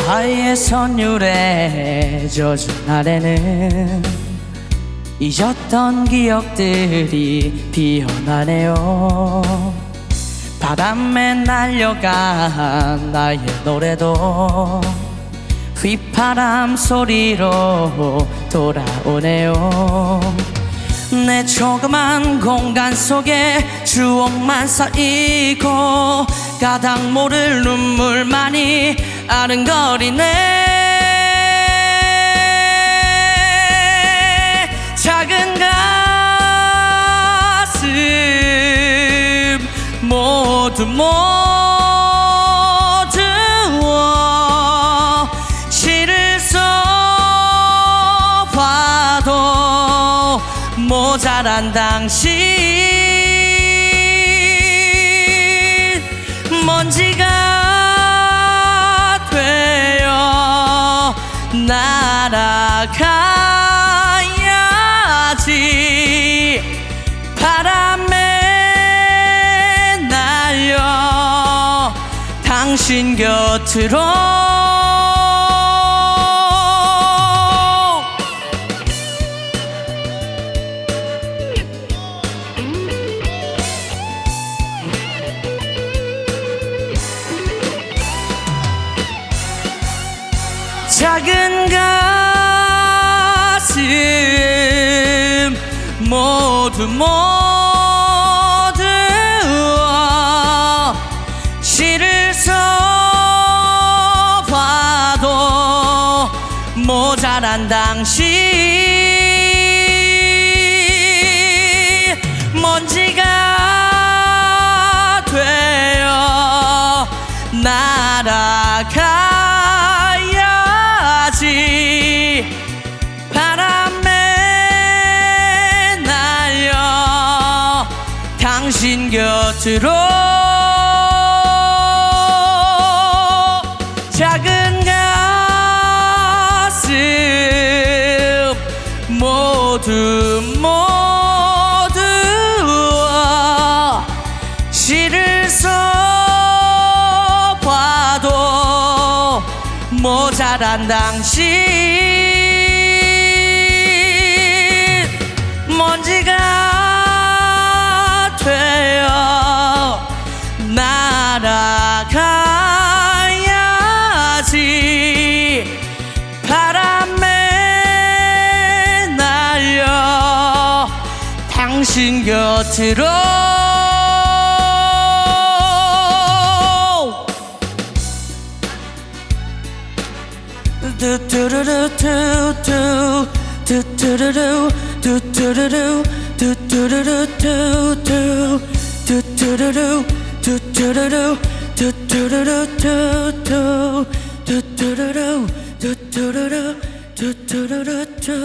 하의 선율에 젖은 날에는 잊었던 기억들이 피어나네요. 바람에 날려간 나의 노래도 휘파람 소리로 돌아오네요. 내 조그만 공간 속에 추억만 쌓이고 가닥 모를 눈물만이 아른거리네. 작은 가슴 모두 시를 써봐도 모자란 당신. 먼지가 되어 날아가야지. 바람에 날려 당신 곁으로. 작은 가슴 모두 시를 써봐도 모자란 당신. 먼지가 되어 날아가야지. 바람에 날려 당신 곁으로. 작은 가슴 모두 시를 써봐도 모자란 당신. 먼지가 되어 날아가야지. 바람에 날려 당신 곁으로. 두두루루뚜뚜 두두루루 두두루루 두두루루뚜뚜 두두루루 두두루루 두두루루뚜뚜 두두루루 두두루루 두두루루뚜뚜.